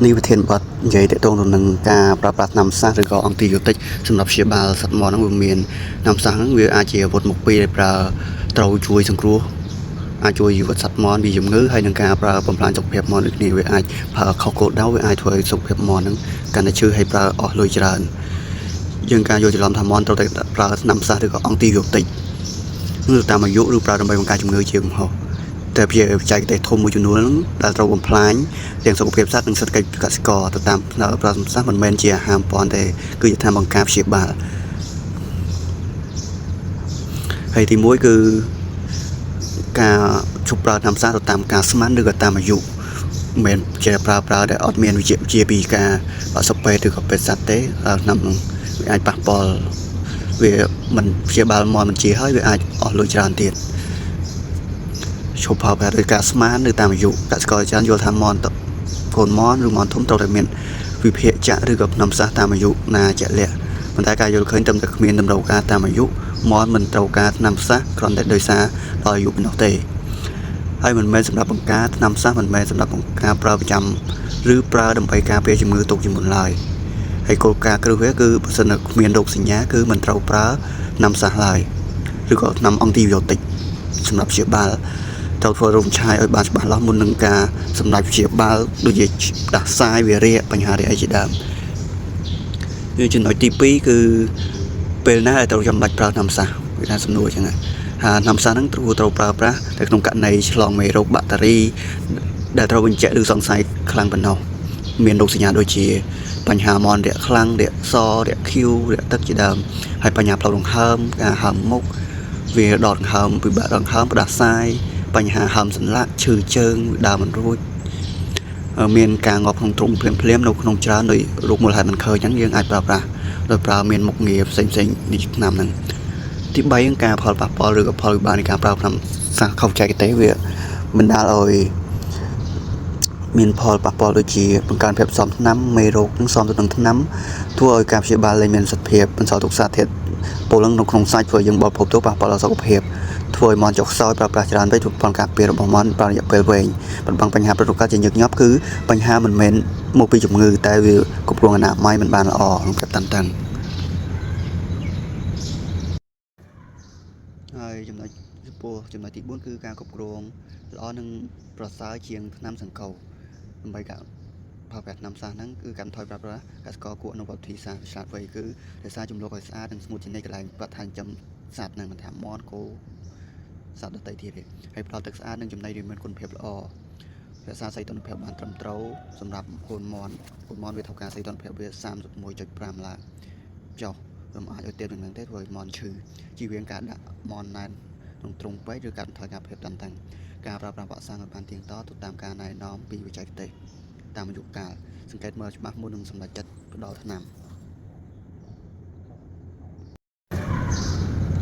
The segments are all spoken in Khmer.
នេះវិធានបទនិយាយទាក់ទងទៅនឹងការប្រើប្រាស់ថ្នាំសាសឬក៏អង់ទីប៊ីយោទិកសម្រាប់ព្យាបាលសត្វមាន់ហ្នឹងវាមានថ្នាំសាសហ្នឹងវាអាចជាអាវុធមុខពីរដែលប្រើត្រូវជួយសង្គ្រោះអាចជួយជីវិតសត្វមាន់ពីជំងឺហើយនឹងការប្រើបំផ្លាញសុខភាពមាន់ដូចគ្នាវាអាចប្រើខុសគោលដៅវាអាចធ្វើឲ្យសុខភាពមាន់ហ្នឹងកាន់តែឈឺហើយប្រើអស់លុយច្រើនយើងការយកច្រឡំថាមាន់ត្រូវតែប្រើថ្នាំសាសឬក៏អង់ទីប៊ីយោទិកឬតាមអាយុឬប្រើដើម្បីបង្ការជំងឺជាកំហុសតែជាបច្ចេកទេសធំមួយចំនួនដែលត្រូវបំផ្លាញទាំងសុខភាពសត្វនិងសេដ្ឋកិច្ចកសិករទៅតាមប្រើសម្សាសមិនមែនជាអាហារប៉ុនទេគឺជាថ្នាំបង្ការព្យាបាលហើយទី1គឺការជប់ប្រើថ្នាំសាសទៅតាមការស្មានឬក៏តាមអាយុមិនមែនជាប្រើដែលអត់មានវិជ្ជាពីការប្រសិទ្ធពេទ្យឬក៏ពេទ្យសត្វទេថ្នាំនឹងវាអាចប៉ះពាល់វាមិនព្យាបាលមាន់មិនជាហើយវាអាចអស់លុយច្រើនទៀតឈប់ផលដោយការស្មានឬតាមអាយុកសិករច្រើនយល់ថាមាន់កូនមាន់ឬមាន់ធំត្រូវតែមានវិភាគចាក់ឬក៏ថ្នាំសាសតាមអាយុណាជាក់លាក់ប៉ុន្តែការយល់ឃើញត្រឹមតែគ្មានតម្រូវការតាមអាយុមាន់មិនត្រូវការថ្នាំសាសគ្រាន់តែដោយសារដល់អាយុប៉ុណ្ណោះទេហើយមិនមែនសម្រាប់បង្ការថ្នាំសាសមិនមែនសម្រាប់បង្ការប្រើប្រចាំឬប្រើដើម្បីការពារជំងឺទុកជាមុនឡើយហើយគោលការណ៍គ្រឹះវាគឺបើសិនគ្មានរោគសញ្ញាគឺមិនត្រូវប្រើថ្នាំសាសឡើយឬក៏ថ្នាំអង់ទីប៊ីយោទិកសម្រាប់ព្យាបាលត្រូវធ្វើរោគឆាយឲ្យបានច្បាស់លាស់មុននឹងការសម្រាប់ព្យាបាលដូចជាដាសាយវារៈបញ្ហារាអីជាដើមគឺចំណុចទី2គឺពេលណាដែលត្រូវចាំបាច់ប្រើថ្នាំសាសវាថាសំណួរអញ្ចឹងហើយថ្នាំសាសហ្នឹងត្រូវប្រើប្រាស់តែក្នុងករណីឆ្លងមេរោគបាក់តេរីដែលត្រូវបញ្ជាក់ឬសង្ស័យខ្លាំងប៉ុណ្ណោះមានរោគសញ្ញាដូចជាបញ្ហាមាន់រាក់ខ្លាំងរាក់សរាក់ខៀវរាក់ទឹកជាដើមហើយបញ្ហាផ្លូវដង្ហើមការហើមមុខវាដកដង្ហើមពិបាកដង្ហើមផ្ដាសាយបញ្ហាហើមសន្លាក់ឈឺជើងដើរមិនរួចមានការងាប់ក្នុងទ្រុងភ្លាមនៅក្នុងច្រើនដោយរោគមូលហេតុមិនឃើញអញ្ចឹងយើងអាចប្រើប្រាស់ដោយប្រើមានមុខងារផ្សេងនេះថ្នាំហ្នឹងទី3ការផលប៉ះពាល់ឬក៏ផលវិបាកនៃការប្រើថ្នាំសាសខុសបច្ចេកទេសវាបណ្ដាលឲ្យមានផលប៉ះពាល់ដូចជាបង្កើនភាពស៊ាំថ្នាំមេរោគនិងស៊ាំទៅនឹងថ្នាំធ្វើឲ្យការព្យាបាលលែងមានប្រសិទ្ធភាពបន្សល់ទុកសារធាតុពុលនៅក្នុងសាច់ធ្វើឲ្យយើងបរិភោគទៅប៉ះពាល់ដល់សុខភាពធ្វើឲ្យមាន់ចុះខ្សោយប្រើប្រាស់ច្រើនពេកប្រព័ន្ធការពាររបស់មាន់ប្រើរយៈពេលវែងបំផាំងបញ្ហាប្រតិកម្មជាញឹកញាប់គឺបញ្ហាមិនមែនមកពីជំងឺតែវាគ្រប់គ្រងអនាម័យមិនបានល្អក្នុងភាពតានតឹងហើយចំណុចទី4គឺការគ្រប់គ្រងល្អនិងប្រសើរជាងថ្នាំសង្កូវដើម្បីការប្រើប្រាស់ថ្នាំសាសហ្នឹងគឺកាត់បន្ថយប្រើប្រាស់កសិករគួរអនុវត្តវិធីសាស្ត្រឆ្លាតវៃគឺដោយសារចំនួនឲ្យស្អាតនិងស្ងួតជានិច្ចកន្លែងប្រធានចំសត្វហ្នឹងមិនថាមាន់គោសត្វដទៃទៀតទេហើយផ្ដល់ទឹកស្អាតនិងចំណីដែលមានគុណភាពល្អរក្សាសីតុណ្ហភាពបានត្រឹមត្រូវសម្រាប់កូនមាន់វាត្រូវការសីតុណ្ហភាពវា 31.5 ឡាចុះមិនអាចឲ្យទាបជាងហ្នឹងទេធ្វើឲ្យមាន់ឈឺជៀសវាងការដាក់មាន់ណែនក្នុងទ្រុងពេកឬកាត់បន្ថយការភាពតានតឹងការប្រើប្រាស់វ៉ាក់សាំងឲ្យបានទៀងទាត់ទៅតាមការណែនាំពីបច្ចេកទេសតាមអាយុកាលសង្កេតមើលច្បាស់មុននឹងសម្រេចចិត្តផ្ដល់ថ្នាំ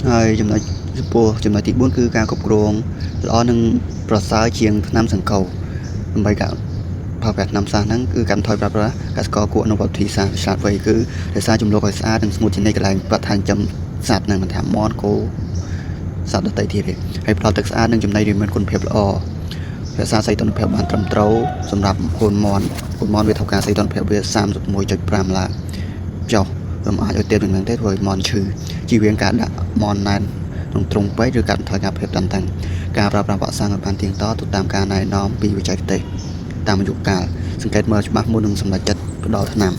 ហើយចំណុចទី4គឺការគ្រប់គ្រងល្អនិងប្រសើរជាងថ្នាំសង្កូវដើម្បីការប្រើប្រាស់ថ្នាំសាសហ្នឹងគឺកាត់បន្ថយប្រើប្រាស់កសិករគួរអនុវត្តវិធីសាស្ត្រឆ្លាតវៃគឺដោយសារចំនួនឲ្យស្អាតនិងស្ងួតជានិច្ចកន្លែងប្រធានចំសត្វហ្នឹងមិនថាមាន់គោសត្វដទៃទៀតទេហើយផ្ដល់ទឹកស្អាតនិងចំណីដែលមានគុណភាពល្អរក្សាសីតុណ្ហភាពបានត្រឹមត្រូវសម្រាប់កូនមាន់វាត្រូវការសីតុណ្ហភាពវា 31.5 ឡាចុះមិនអាចឲ្យទាបជាងហ្នឹងទេធ្វើឲ្យមាន់ឈឺជៀសវាងការដាក់មាន់ណែនក្នុងទ្រុងពេកឬកាត់បន្ថយការភាពតានតឹងការប្រើប្រាស់វ៉ាក់សាំងឲ្យបានទៀងទាត់ទៅតាមការណែនាំពីបច្ចេកទេសតាមអាយុកាលសង្កេតមើលច្បាស់មុននឹងសម្រេចចិត្តផ្ដល់ថ្នាំ